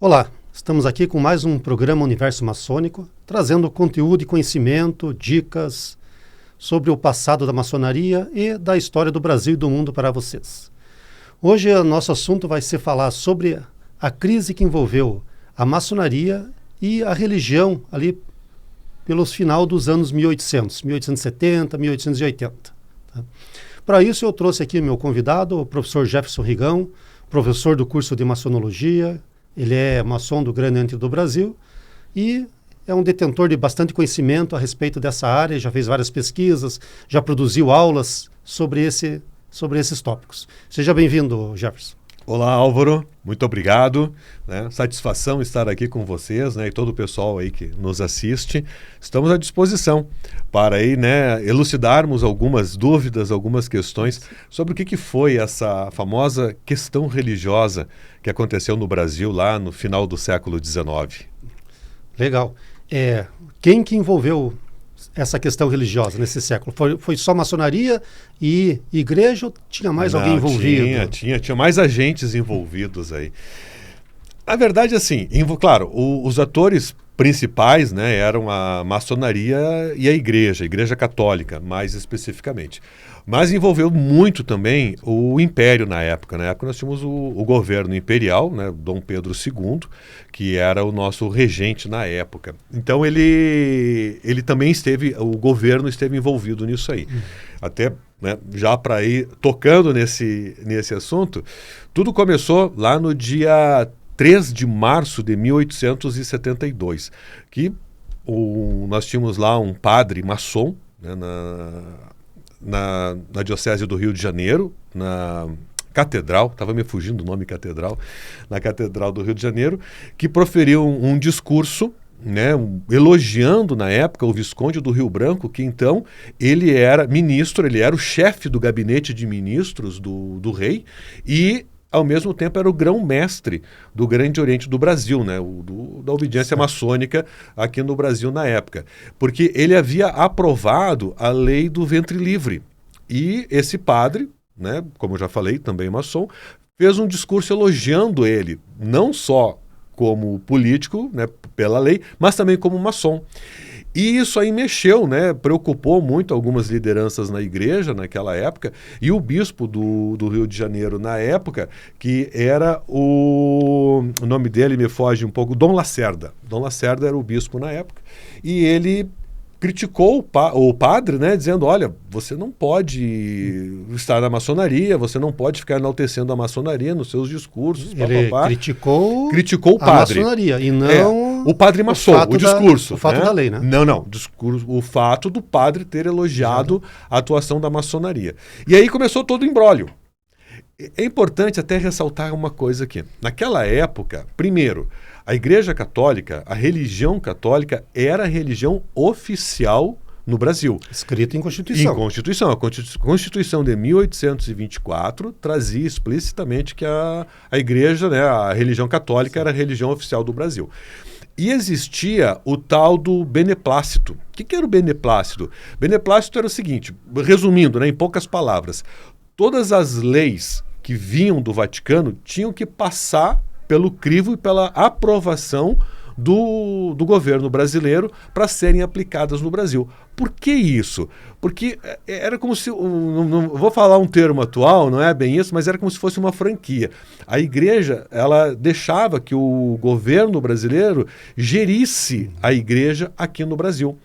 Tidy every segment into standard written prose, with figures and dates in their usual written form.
Olá, estamos aqui com mais um programa Universo Maçônico, trazendo conteúdo e conhecimento, dicas sobre o passado da maçonaria e da história do Brasil e do mundo para vocês. Hoje o nosso assunto vai ser falar sobre a crise que envolveu a maçonaria e a religião ali pelos final dos anos 1870, 1880. Tá? Para isso eu trouxe aqui meu convidado, o professor Jefferson Rigão, professor do curso de maçonologia. Ele é maçom do Grande Oriente do Brasil e é um detentor de bastante conhecimento a respeito dessa área, já fez várias pesquisas, já produziu aulas sobre esses tópicos. Seja bem-vindo, Jefferson. Olá, Álvaro, muito obrigado, né? Satisfação estar aqui com vocês, né? E todo o pessoal aí que nos assiste. Estamos à disposição para aí, né, elucidarmos algumas dúvidas, algumas questões sobre o que foi essa famosa questão religiosa que aconteceu no Brasil lá no final do século XIX. Legal. Quem que envolveu essa questão religiosa nesse século? Foi só maçonaria e igreja ou tinha mais alguém envolvido? Tinha mais agentes envolvidos aí. Na verdade, assim, claro, os atores principais, né, eram a maçonaria e a Igreja Católica, mais especificamente. Mas envolveu muito também o Império na época. Na época nós tínhamos o governo imperial, né, Dom Pedro II, que era o nosso regente na época. Então ele também o governo esteve envolvido nisso aí. Até, né, já para ir tocando nesse assunto, tudo começou lá no dia 3 de março de 1872, que nós tínhamos lá um padre maçom, né, na Diocese do Rio de Janeiro, na Catedral, estava me fugindo o nome Catedral, na Catedral do Rio de Janeiro, que proferiu um discurso, né, elogiando na época o Visconde do Rio Branco, que então ele era ministro, ele era o chefe do gabinete de ministros do rei e ao mesmo tempo era o grão-mestre do Grande Oriente do Brasil, né? Da obediência maçônica aqui no Brasil na época. Porque ele havia aprovado a lei do ventre livre. E esse padre, né, como eu já falei, também maçom, fez um discurso elogiando ele, não só como político, né, pela lei, mas também como maçom. E isso aí mexeu, né, preocupou muito algumas lideranças na igreja naquela época, e o bispo do Rio de Janeiro na época, que era o nome dele me foge um pouco, Dom Lacerda. Dom Lacerda era o bispo na época, e ele criticou o padre, né, dizendo, olha, você não pode estar na maçonaria, você não pode ficar enaltecendo a maçonaria nos seus discursos. Ele criticou o padre. A maçonaria e não o padre maçom, o discurso. O fato né? da lei, né? Não, o fato do padre ter elogiado a atuação da maçonaria. E aí começou todo o imbróglio. É importante até ressaltar uma coisa aqui. Naquela época, primeiro, a Igreja Católica, a religião católica, era a religião oficial no Brasil. Escrita em Constituição. Em Constituição. A Constituição de 1824 trazia explicitamente que a Igreja, né, a religião católica, era a religião oficial do Brasil. E existia o tal do beneplácito. O que era o beneplácito? Beneplácito era o seguinte, resumindo, né, em poucas palavras, todas as leis que vinham do Vaticano tinham que passar pelo crivo e pela aprovação do governo brasileiro para serem aplicadas no Brasil. Por que isso? Porque era como se, não vou falar um termo atual, não é bem isso, mas era como se fosse uma franquia. A igreja, ela deixava que o governo brasileiro gerisse a igreja aqui no Brasil.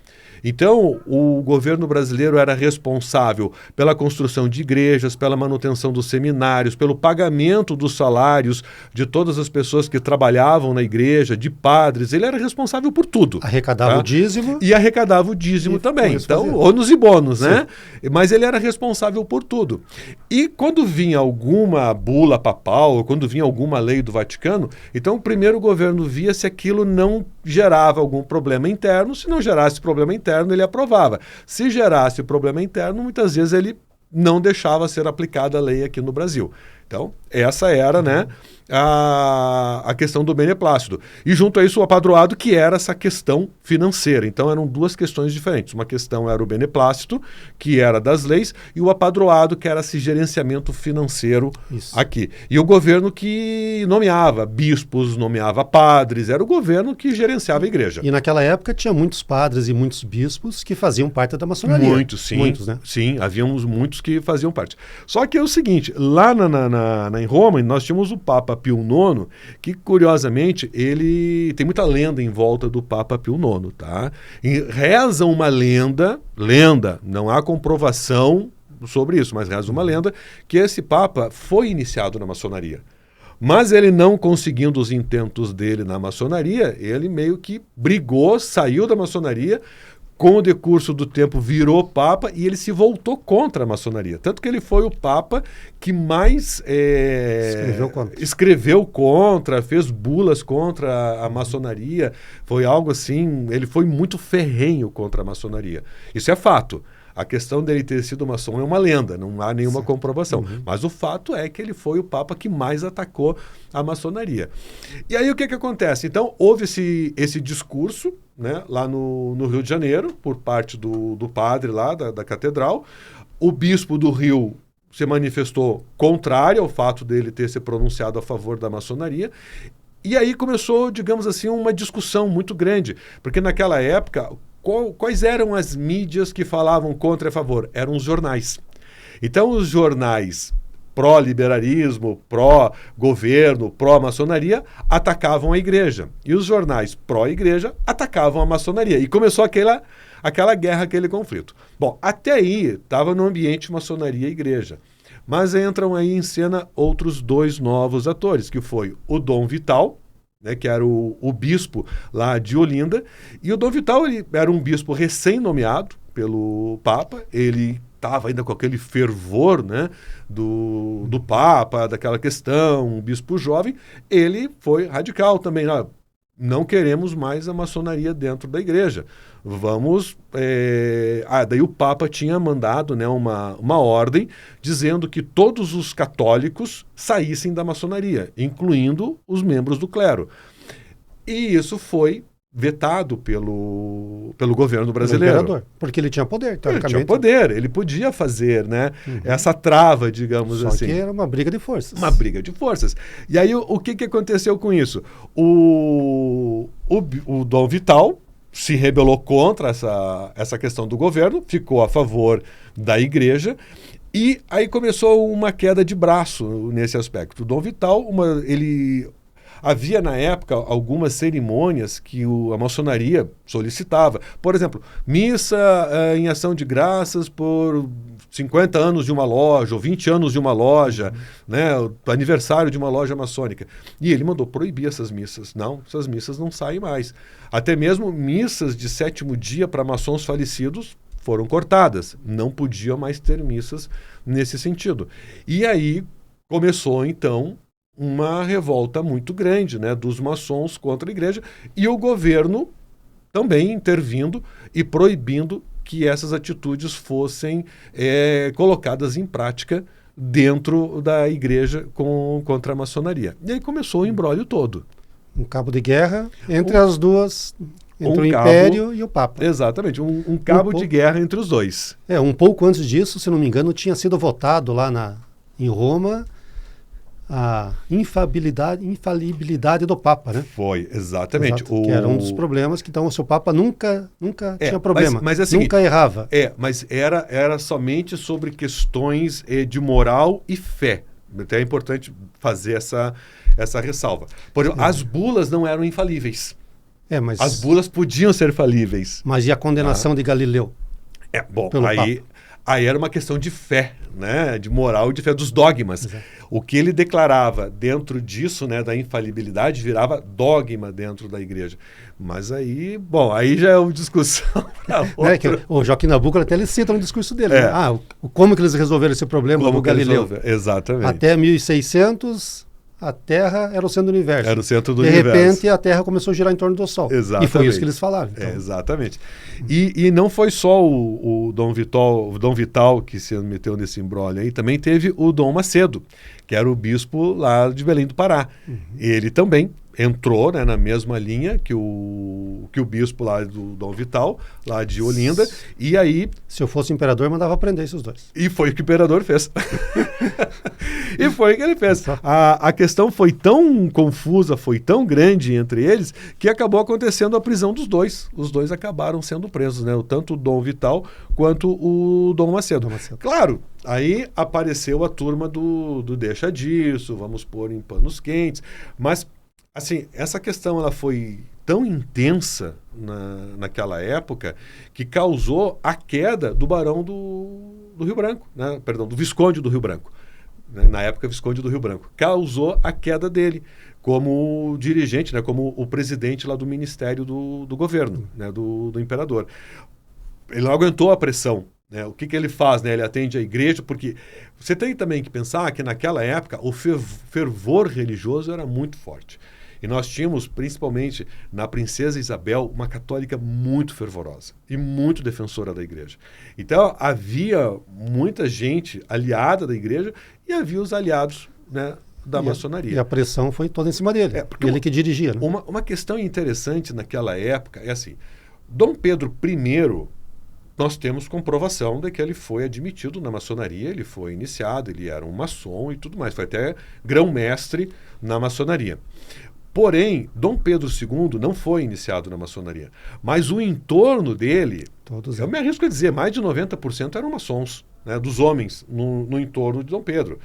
Então, o governo brasileiro era responsável pela construção de igrejas, pela manutenção dos seminários, pelo pagamento dos salários de todas as pessoas que trabalhavam na igreja, de padres. Ele era responsável por tudo. Arrecadava o dízimo. E arrecadava o dízimo também. Então, ônus e bônus, né? Mas ele era responsável por tudo. E quando vinha alguma bula papal, ou quando vinha alguma lei do Vaticano, então primeiro o governo via se aquilo não gerava algum problema interno. Se não gerasse problema interno, ele aprovava. Se gerasse problema interno, muitas vezes ele não deixava ser aplicada a lei aqui no Brasil. Então, essa era, né, a questão do beneplácito. E junto a isso o apadroado, que era essa questão financeira. Então eram duas questões diferentes. Uma questão era o beneplácito, que era das leis, e o apadroado, que era esse gerenciamento financeiro aqui. E o governo que nomeava bispos, nomeava padres, era o governo que gerenciava a igreja. E naquela época tinha muitos padres e muitos bispos que faziam parte da maçonaria. Muitos, sim. Muitos, né? Sim, havíamos muitos que faziam parte. Só que é o seguinte, lá em Roma, nós tínhamos o Papa Pio IX, que, curiosamente, ele tem muita lenda em volta do Papa Pio IX, tá? E reza uma lenda, não há comprovação sobre isso, mas reza uma lenda, que esse Papa foi iniciado na maçonaria. Mas ele, não conseguindo os intentos dele na maçonaria, ele meio que brigou, saiu da maçonaria, com o decurso do tempo virou Papa e ele se voltou contra a maçonaria. Tanto que ele foi o Papa que mais escreveu contra, fez bulas contra a maçonaria. Foi algo assim, ele foi muito ferrenho contra a maçonaria. Isso é fato. A questão dele ter sido maçom é uma lenda, não há nenhuma comprovação. Uhum. Mas o fato é que ele foi o Papa que mais atacou a maçonaria. E aí o que acontece? Então, houve esse discurso, né, lá no Rio de Janeiro, por parte do padre lá da catedral. O bispo do Rio se manifestou contrário ao fato dele ter se pronunciado a favor da maçonaria. E aí começou, digamos assim, uma discussão muito grande, porque naquela época... Quais eram as mídias que falavam contra e a favor? Eram os jornais. Então, os jornais pró-liberalismo, pró-governo, pró-maçonaria, atacavam a igreja. E os jornais pró-igreja atacavam a maçonaria. E começou aquela guerra, aquele conflito. Bom, até aí estava no ambiente maçonaria e igreja. Mas entram aí em cena outros dois novos atores, que foi o Dom Vital, né, que era o bispo lá de Olinda, e o Dom Vital ele era um bispo recém-nomeado pelo Papa, ele estava ainda com aquele fervor, né, do Papa, daquela questão, um bispo jovem, ele foi radical também, não queremos mais a maçonaria dentro da igreja, vamos... daí o Papa tinha mandado, né, uma ordem dizendo que todos os católicos saíssem da maçonaria, incluindo os membros do clero. E isso foi vetado pelo governo brasileiro. Imperador, porque ele tinha poder, teoricamente. Ele tinha poder, ele podia fazer, né, essa trava, digamos Só assim. que era uma briga de forças. Uma briga de forças. E aí o que aconteceu com isso? O Dom Vital se rebelou contra essa questão do governo, ficou a favor da igreja, e aí começou uma queda de braço nesse aspecto. O Dom Vital, havia na época algumas cerimônias que a maçonaria solicitava. Por exemplo, missa em ação de graças por 50 anos de uma loja, ou 20 anos de uma loja, né, o aniversário de uma loja maçônica. E ele mandou proibir essas missas. Não, essas missas não saem mais. Até mesmo missas de 7º dia para maçons falecidos foram cortadas. Não podia mais ter missas nesse sentido. E aí começou, então, uma revolta muito grande, né, dos maçons contra a igreja, e o governo também intervindo e proibindo que essas atitudes fossem colocadas em prática dentro da igreja contra a maçonaria. E aí começou o imbróglio todo. Um cabo de guerra entre as duas, entre o Império e o Papa. Exatamente, um cabo de guerra entre os dois. Um pouco antes disso, se não me engano, tinha sido votado lá em Roma a infalibilidade do Papa, né? Foi, exatamente. Exato, que era um dos problemas, que então o seu Papa nunca tinha problema, mas é seguinte, nunca errava. Mas era somente sobre questões de moral e fé. Até é importante fazer essa ressalva. Por exemplo, as bulas não eram infalíveis. Mas as bulas podiam ser falíveis. Mas e a condenação de Galileu? Bom, aí era uma questão de fé, né? De moral e de fé, dos dogmas. Exato. O que ele declarava dentro disso, né, da infalibilidade, virava dogma dentro da igreja. Mas aí já é uma discussão. O Joaquim Nabuco até ele cita no discurso dele. Né? Como que eles resolveram esse problema do Galileu? Exatamente. Até 1600... a Terra era o centro do universo. Era o centro do de universo. De repente, a Terra começou a girar em torno do Sol. Exatamente. E foi isso que eles falaram. Então. Exatamente. E não foi só o Dom Vital que se meteu nesse imbróglio aí, também teve o Dom Macedo, que era o bispo lá de Belém do Pará. Ele também entrou, né, na mesma linha que o bispo lá do Dom Vital, lá de Olinda, e aí... Se eu fosse imperador, eu mandava prender esses dois. E foi o que o imperador fez. E foi o que ele fez. A questão foi tão confusa, foi tão grande entre eles, que acabou acontecendo a prisão dos dois. Os dois acabaram sendo presos, né? Tanto o Dom Vital quanto o Dom Macedo. Claro, aí apareceu a turma do deixa disso, vamos pôr em panos quentes, mas assim, essa questão ela foi tão intensa naquela época que causou a queda do Barão do Rio Branco, né? Perdão, do Visconde do Rio Branco. Né? Na época, Visconde do Rio Branco. Causou a queda dele como dirigente, né? Como o presidente lá do Ministério do Governo, né? do Imperador. Ele não aguentou a pressão. Né? O que ele faz? Né? Ele atende a igreja, porque você tem também que pensar que naquela época o fervor religioso era muito forte. E nós tínhamos, principalmente na Princesa Isabel, uma católica muito fervorosa e muito defensora da igreja. Então, havia muita gente aliada da igreja e havia os aliados, né, da maçonaria. E a pressão foi toda em cima dele. Ele que dirigia. Né? Uma questão interessante naquela época é assim, Dom Pedro I, nós temos comprovação de que ele foi admitido na maçonaria, ele foi iniciado, ele era um maçom e tudo mais, foi até grão-mestre na maçonaria. Porém, Dom Pedro II não foi iniciado na maçonaria, mas o entorno dele, eu me arrisco a dizer, mais de 90% eram maçons, né, dos homens no entorno de Dom Pedro.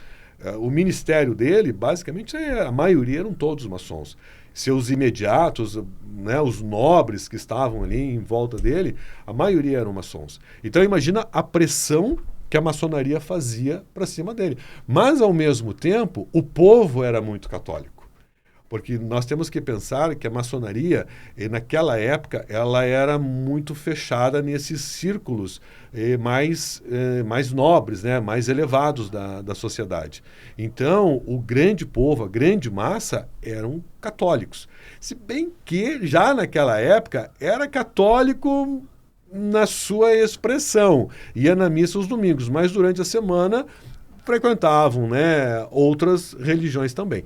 O ministério dele, basicamente, a maioria eram todos maçons. Seus imediatos, né, os nobres que estavam ali em volta dele, a maioria eram maçons. Então, imagina a pressão que a maçonaria fazia para cima dele. Mas, ao mesmo tempo, o povo era muito católico. Porque nós temos que pensar que a maçonaria, naquela época, ela era muito fechada nesses círculos mais nobres, né, mais elevados da sociedade. Então, o grande povo, a grande massa, eram católicos. Se bem que, já naquela época, era católico na sua expressão. Ia na missa aos domingos, mas durante a semana frequentavam, né, outras religiões também.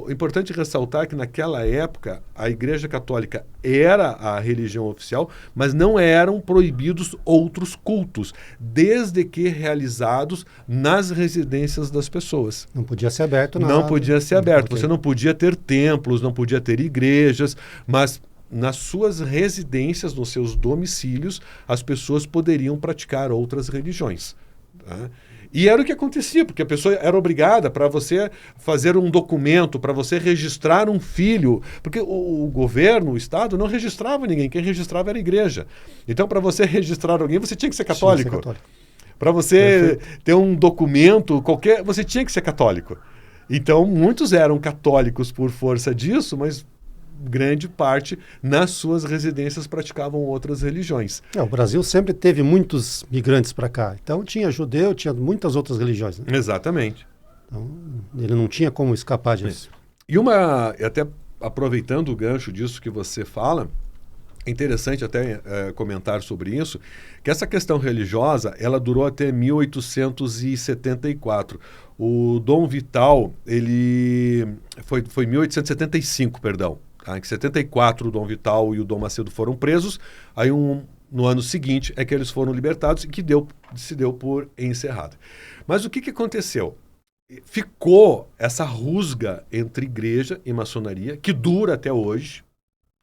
É importante ressaltar que naquela época a Igreja Católica era a religião oficial, mas não eram proibidos outros cultos, desde que realizados nas residências das pessoas. Não podia ser aberto nada. Não podia ser aberto. Você não podia ter templos, não podia ter igrejas, mas nas suas residências, nos seus domicílios, as pessoas poderiam praticar outras religiões. Tá? E era o que acontecia, porque a pessoa era obrigada para você fazer um documento, para você registrar um filho, porque o governo, o Estado, não registrava ninguém, quem registrava era a igreja. Então, para você registrar alguém, você tinha que ser católico. Para você ter um documento qualquer, você tinha que ser católico. Então, muitos eram católicos por força disso, mas grande parte nas suas residências praticavam outras religiões. O Brasil sempre teve muitos migrantes para cá. Então tinha judeu, tinha muitas outras religiões. Né? Exatamente. Então ele não tinha como escapar disso. E até aproveitando o gancho disso que você fala, é interessante até comentar sobre isso, que essa questão religiosa, ela durou até 1874. O Dom Vital, ele foi 1875, perdão. Em 74, o Dom Vital e o Dom Macedo foram presos. Aí, no ano seguinte, é que eles foram libertados e que se deu por encerrado. Mas o que aconteceu? Ficou essa rusga entre igreja e maçonaria, que dura até hoje,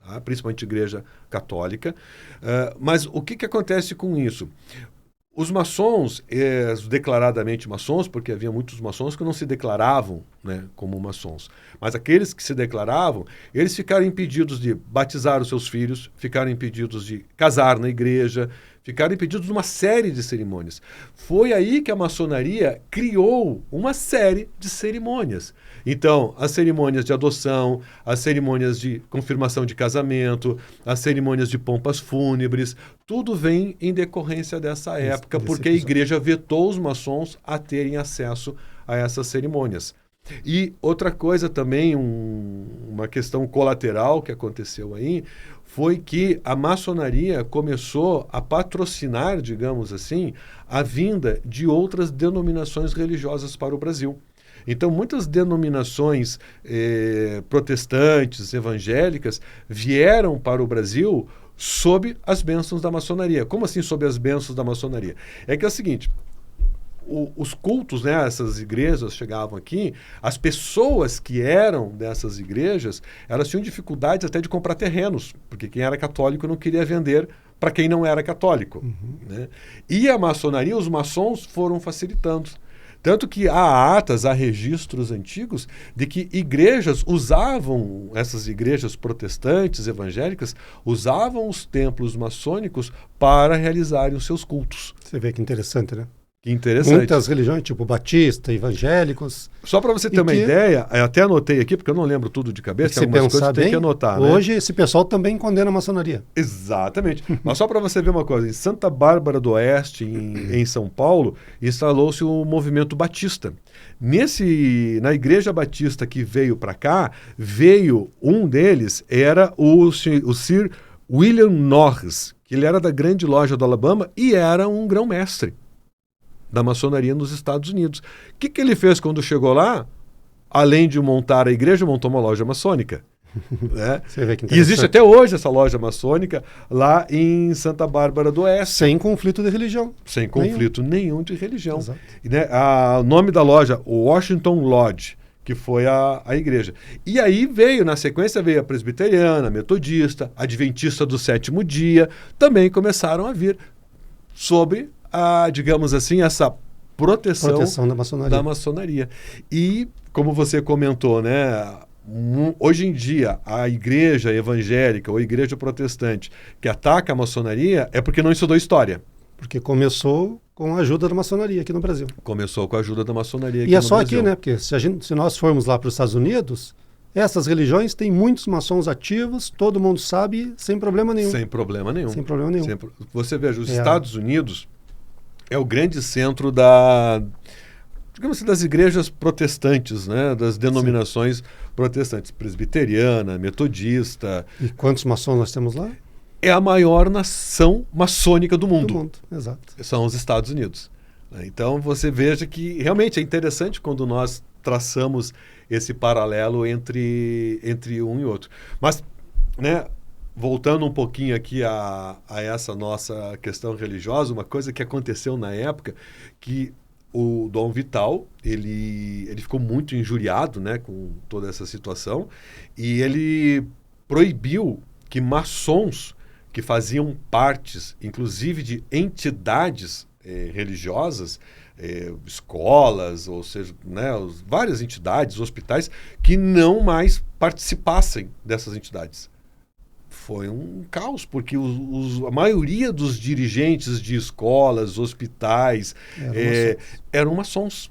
tá? Principalmente igreja católica. Mas o que acontece com isso? Os maçons, declaradamente maçons, porque havia muitos maçons que não se declaravam, né, como maçons, mas aqueles que se declaravam, eles ficaram impedidos de batizar os seus filhos, ficaram impedidos de casar na igreja, ficaram impedidos de uma série de cerimônias. Foi aí que a maçonaria criou uma série de cerimônias. Então, as cerimônias de adoção, as cerimônias de confirmação de casamento, as cerimônias de pompas fúnebres, tudo vem em decorrência dessa época, porque a igreja vetou os maçons a terem acesso a essas cerimônias. E outra coisa também, uma questão colateral que aconteceu aí, foi que a maçonaria começou a patrocinar, digamos assim, a vinda de outras denominações religiosas para o Brasil. Então, muitas denominações protestantes, evangélicas, vieram para o Brasil sob as bênçãos da maçonaria. Como assim sob as bênçãos da maçonaria? É que é o seguinte, os cultos, né, essas igrejas chegavam aqui, as pessoas que eram dessas igrejas, elas tinham dificuldades até de comprar terrenos, porque quem era católico não queria vender para quem não era católico. Né? E a maçonaria, os maçons foram facilitando. Tanto que há atas, há registros antigos de que igrejas usavam, essas igrejas protestantes, evangélicas, usavam os templos maçônicos para realizarem os seus cultos. Você vê que interessante, né? Que interessante. Muitas religiões, tipo batista, evangélicos. Só para você ter uma ideia, eu até anotei aqui, porque eu não lembro tudo de cabeça, tem algumas coisas que tem que anotar. Hoje, esse pessoal também condena a maçonaria. Exatamente. Mas só para você ver uma coisa, em Santa Bárbara do Oeste, em São Paulo, instalou-se o movimento batista. Na Igreja Batista que veio para cá, veio um deles, era o Sir William Norris, que ele era da Grande Loja do Alabama e era um grão-mestre da maçonaria nos Estados Unidos. O que ele fez quando chegou lá? Além de montar a igreja, montou uma loja maçônica. Né? Você vê que e existe até hoje essa loja maçônica lá em Santa Bárbara do Oeste. Sem conflito de religião. Sem conflito nenhum de religião. Exato. E, né, o nome da loja, o Washington Lodge, que foi a igreja. E aí na sequência veio a presbiteriana, a metodista, a adventista do sétimo dia, também começaram a vir sobre digamos assim, essa proteção da maçonaria. E, como você comentou, né, hoje em dia, a igreja evangélica ou a igreja protestante que ataca a maçonaria é porque não estudou história. Porque começou com a ajuda da maçonaria aqui no Brasil. Começou com a ajuda da maçonaria aqui no Brasil. E é só aqui, né? Porque se nós formos lá para os Estados Unidos, essas religiões têm muitos maçons ativos, todo mundo sabe, sem problema nenhum. Sem problema nenhum. Sem problema nenhum. Você veja, os Estados Unidos é o grande centro digamos assim, das igrejas protestantes, né? Das denominações protestantes, presbiteriana, metodista. E quantos maçons nós temos lá? É a maior nação maçônica do mundo. Exato. São os Estados Unidos. Então você veja que realmente é interessante quando nós traçamos esse paralelo entre um e outro. Mas, né, voltando um pouquinho aqui a essa nossa questão religiosa, uma coisa que aconteceu na época, que o Dom Vital, ele ficou muito injuriado, né, com toda essa situação, e ele proibiu que maçons que faziam partes, inclusive de entidades religiosas, escolas, ou seja, né, várias entidades, hospitais, que não mais participassem dessas entidades. Foi um caos, porque a maioria dos dirigentes de escolas, hospitais, eram maçons.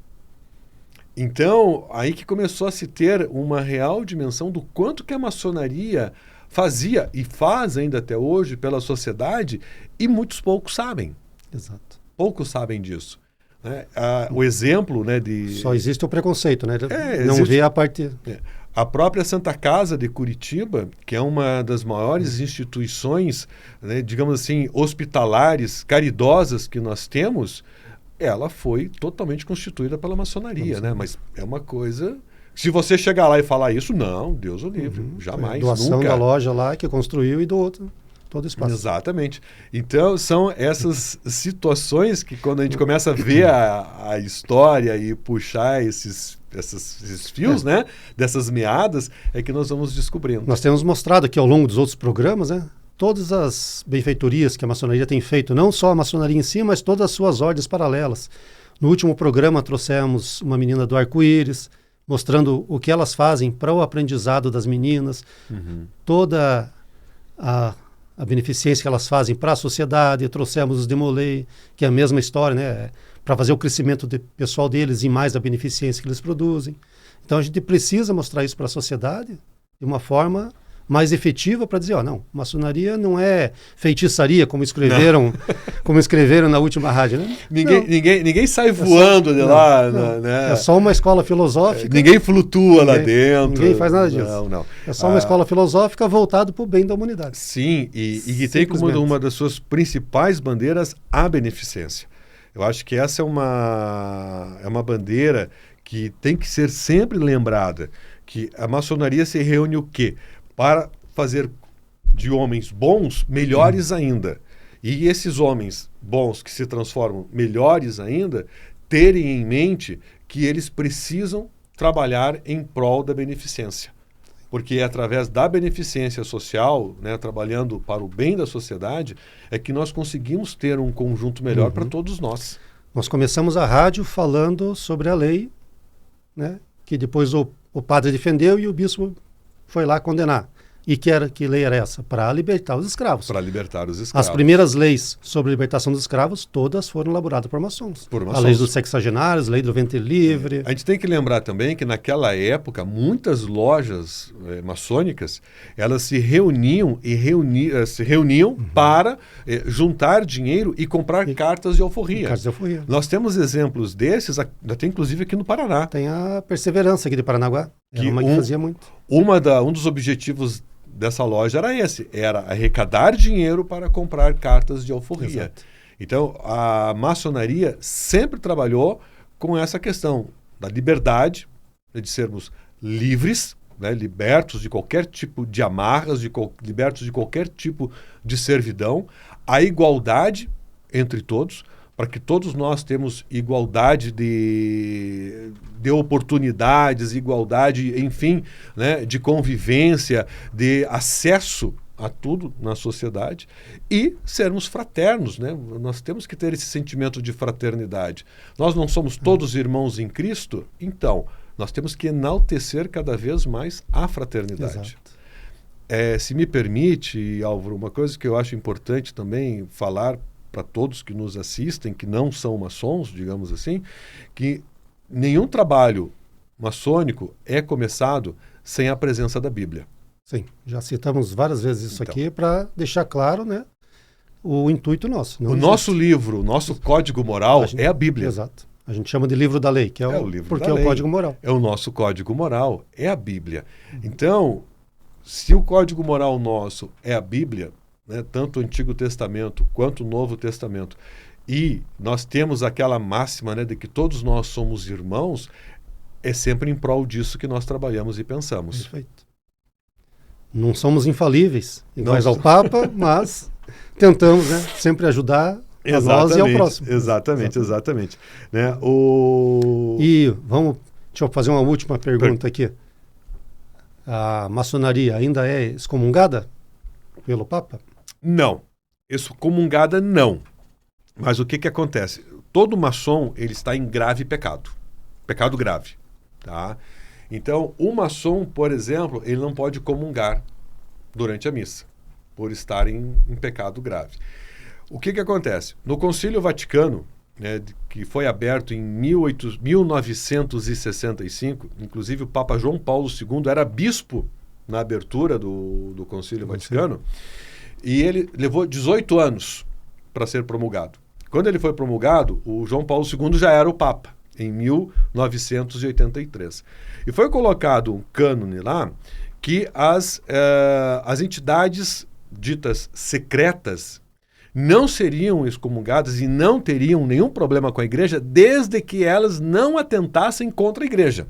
Então, aí que começou a se ter uma real dimensão do quanto que a maçonaria fazia e faz ainda até hoje pela sociedade, e muitos poucos sabem. Exato. Poucos sabem disso. Né? O exemplo, né, Só existe o preconceito, né? Não vê a parte... A própria Santa Casa de Curitiba, que é uma das maiores instituições, né, digamos assim, hospitalares, caridosas que nós temos, ela foi totalmente constituída pela maçonaria, né? Mas é uma coisa... Se você chegar lá e falar isso, não, Deus o livre, jamais, doação nunca. Da loja lá que construiu e do outro todo o espaço. Exatamente. Então, são essas situações que quando a gente começa a ver a história e puxar esses fios, né, dessas meadas, é que nós vamos descobrindo. Nós temos mostrado aqui ao longo dos outros programas, né, todas as benfeitorias que a maçonaria tem feito, não só a maçonaria em si, mas todas as suas ordens paralelas. No último programa trouxemos uma menina do arco-íris, mostrando o que elas fazem para o aprendizado das meninas, toda a beneficência que elas fazem para a sociedade. Trouxemos os Demolay, que é a mesma história, né? Para fazer o crescimento pessoal deles e mais a beneficência que eles produzem. Então a gente precisa mostrar isso para a sociedade de uma forma mais efetiva para dizer, não, maçonaria não é feitiçaria, como escreveram na última rádio, né? Ninguém sai voando de lá, né? É só uma escola filosófica. Ninguém flutua lá dentro. Ninguém faz nada disso. Não. É só uma escola filosófica voltada para o bem da humanidade. Sim, e tem como uma das suas principais bandeiras a beneficência. Eu acho que essa é uma bandeira que tem que ser sempre lembrada, que a maçonaria se reúne o quê? Para fazer de homens bons melhores ainda. E esses homens bons que se transformam melhores ainda, terem em mente que eles precisam trabalhar em prol da beneficência. Porque é através da beneficência social, né, trabalhando para o bem da sociedade, é que nós conseguimos ter um conjunto melhor para todos nós. Nós começamos a rádio falando sobre a lei, né, que depois o padre defendeu e o bispo foi lá condenar. E que lei era essa? Para libertar os escravos. Para libertar os escravos. As primeiras leis sobre a libertação dos escravos, todas foram elaboradas por maçons. A lei dos sexagenários, lei do ventre livre. A gente tem que lembrar também que naquela época, muitas lojas maçônicas, elas se reuniam para juntar dinheiro e comprar cartas de alforria. Cartas de alforria. Nós temos exemplos desses, tem inclusive aqui no Paraná. Tem a Perseverança aqui de Paranaguá. Era uma que fazia muito. Um dos objetivos dessa loja era arrecadar dinheiro para comprar cartas de alforria. Exato. Então, a maçonaria sempre trabalhou com essa questão da liberdade, de sermos livres, né, libertos de qualquer tipo de amarras, libertos de qualquer tipo de servidão, a igualdade entre todos, para que todos nós temos igualdade de oportunidades, igualdade, enfim, né, de convivência, de acesso a tudo na sociedade e sermos fraternos, né? Nós temos que ter esse sentimento de fraternidade. Nós não somos todos irmãos em Cristo, então nós temos que enaltecer cada vez mais a fraternidade. Se me permite, Álvaro, uma coisa que eu acho importante também falar para todos que nos assistem, que não são maçons, digamos assim, que nenhum trabalho maçônico é começado sem a presença da Bíblia. Sim, já citamos várias vezes isso aqui para deixar claro, né, o intuito nosso. Nosso livro, o nosso código moral é a Bíblia. Exato. A gente chama de livro da lei, que é o livro porque é o código moral. É o nosso código moral, é a Bíblia. Então, se o código moral nosso é a Bíblia, né, tanto o Antigo Testamento quanto o Novo Testamento, e nós temos aquela máxima, né, de que todos nós somos irmãos, é sempre em prol disso que nós trabalhamos e pensamos. Perfeito. Não somos infalíveis, iguais ao Papa, mas tentamos, né, sempre ajudar a nós e ao próximo. Exatamente. Né, E deixa eu fazer uma última pergunta aqui. A maçonaria ainda é excomungada pelo Papa? Não. Excomungada não. Mas o que acontece? Todo maçom ele está em grave pecado. Pecado grave. Tá? Então, o maçom, por exemplo, ele não pode comungar durante a missa, por estar em pecado grave. O que acontece? No Concílio Vaticano, né, que foi aberto em 1965, inclusive o Papa João Paulo II era bispo na abertura do Concílio Vaticano, e ele levou 18 anos para ser promulgado. Quando ele foi promulgado, o João Paulo II já era o Papa, em 1983. E foi colocado um cânone lá que as entidades ditas secretas não seriam excomungadas e não teriam nenhum problema com a igreja desde que elas não atentassem contra a igreja.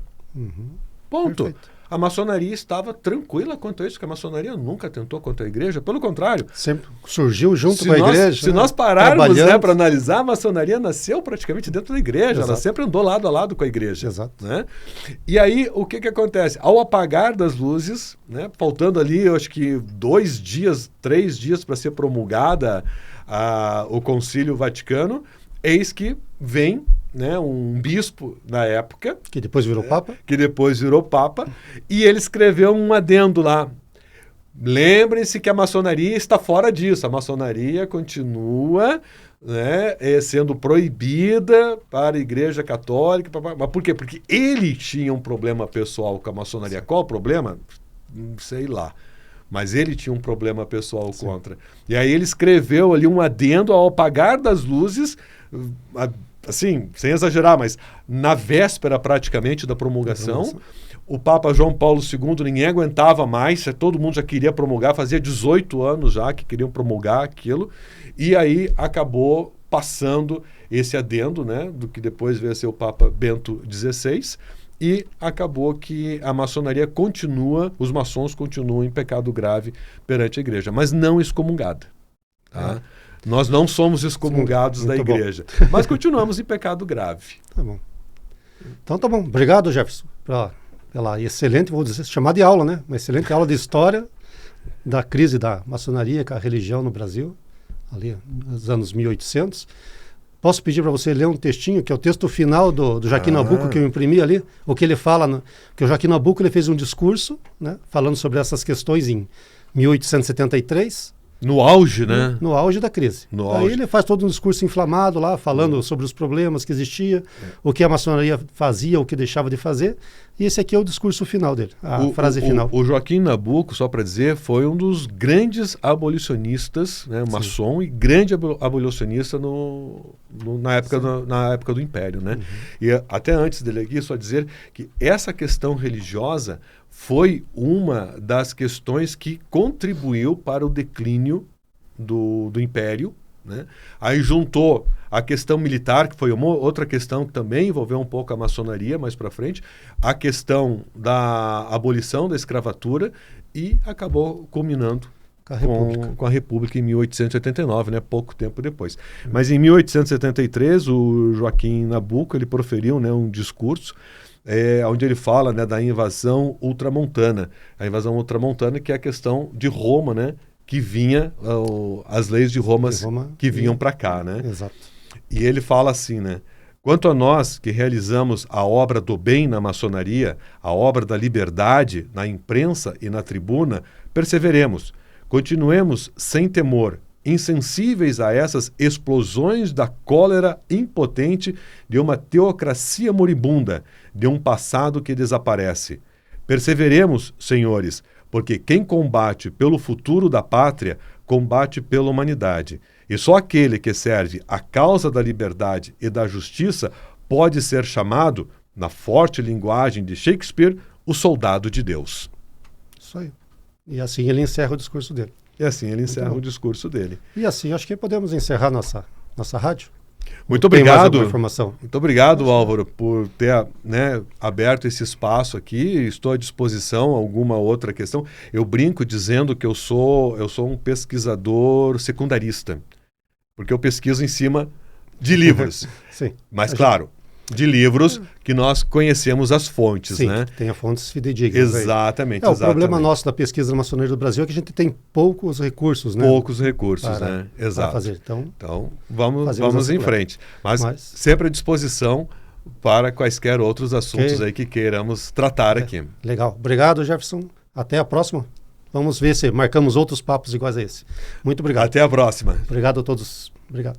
Ponto. Perfeito. A maçonaria estava tranquila quanto a isso, que a maçonaria nunca atentou contra a igreja, pelo contrário. Sempre surgiu junto com a igreja. Se nós pararmos, né, para analisar, a maçonaria nasceu praticamente dentro da igreja. Exato. Ela sempre andou lado a lado com a igreja. Exato. Né? E aí, o que acontece? Ao apagar das luzes, né, faltando ali, eu acho que 2 dias, 3 dias para ser promulgada o Concílio Vaticano, eis que vem, né, um bispo na época. Que depois virou Papa. E ele escreveu um adendo lá. Lembrem-se que a maçonaria está fora disso. A maçonaria continua, né, sendo proibida para a Igreja Católica. Mas por quê? Porque ele tinha um problema pessoal com a maçonaria. Qual o problema? Sei lá. mas ele tinha um problema pessoal contra. E aí ele escreveu ali um adendo ao apagar das luzes, assim, sem exagerar, mas na véspera praticamente da promulgação, o Papa João Paulo II, ninguém aguentava mais, todo mundo já queria promulgar, fazia 18 anos já que queriam promulgar aquilo, e aí acabou passando esse adendo, né, do que depois veio a ser o Papa Bento XVI, e acabou que a maçonaria continua, os maçons continuam em pecado grave perante a igreja, mas não excomungada. Tá? Nós não somos excomungados da igreja, mas continuamos em pecado grave. Tá bom. Então tá bom. Obrigado, Jefferson, pela excelente, vou dizer, chamada de aula, né? Uma excelente aula de história da crise da maçonaria com a religião no Brasil, ali nos anos 1800. Posso pedir para você ler um textinho, que é o texto final do Joaquim Nabuco, que eu imprimi ali, o que ele fala, que o Joaquim Nabuco ele fez um discurso, né, falando sobre essas questões em 1873. No auge, né? No auge da crise. Aí ele faz todo um discurso inflamado lá, falando sobre os problemas que existiam, o que a maçonaria fazia, o que deixava de fazer. E esse aqui é o discurso final dele, a frase final. O Joaquim Nabuco, só para dizer, foi um dos grandes abolicionistas, né, maçom, e grande abolicionista na época do Império. Né? E até antes dele aqui, só dizer que essa questão religiosa foi uma das questões que contribuiu para o declínio do Império. Né? Aí juntou a questão militar, que foi uma outra questão que também envolveu um pouco a maçonaria mais para frente, a questão da abolição da escravatura, e acabou culminando com a República em 1889, né? Pouco tempo depois. Mas em 1873, o Joaquim Nabuco ele proferiu, né, um discurso onde ele fala, né, da invasão ultramontana. A invasão ultramontana, que é a questão de Roma, né, que vinha, as leis de Roma que vinham para cá. Né? Exato. E ele fala assim, né? Quanto a nós que realizamos a obra do bem na maçonaria, a obra da liberdade na imprensa e na tribuna, perseveremos, continuemos sem temor, insensíveis a essas explosões da cólera impotente de uma teocracia moribunda, de um passado que desaparece. Perseveremos, senhores, porque quem combate pelo futuro da pátria, combate pela humanidade. E só aquele que serve a causa da liberdade e da justiça pode ser chamado, na forte linguagem de Shakespeare, o soldado de Deus. Isso aí. E assim ele encerra o discurso dele. E assim ele encerra o discurso dele. E assim, acho que podemos encerrar nossa rádio. Muito obrigado. Informação? Muito obrigado, Álvaro, por ter, né, aberto esse espaço aqui. Estou à disposição. Alguma outra questão? Eu brinco dizendo que eu sou um pesquisador secundarista, porque eu pesquiso em cima de livros. Sim. Mas, claro, de livros que nós conhecemos as fontes, sim, né? Tem fontes fidedignas. Exatamente. O problema nosso da pesquisa da maçonaria do Brasil é que a gente tem poucos recursos, né? Poucos recursos, né? Exato. Para fazer. Então vamos em frente. Mas sempre à disposição para quaisquer outros assuntos aí que queiramos tratar aqui. Legal. Obrigado, Jefferson. Até a próxima. Vamos ver se marcamos outros papos iguais a esse. Muito obrigado. Até a próxima. Obrigado a todos. Obrigado.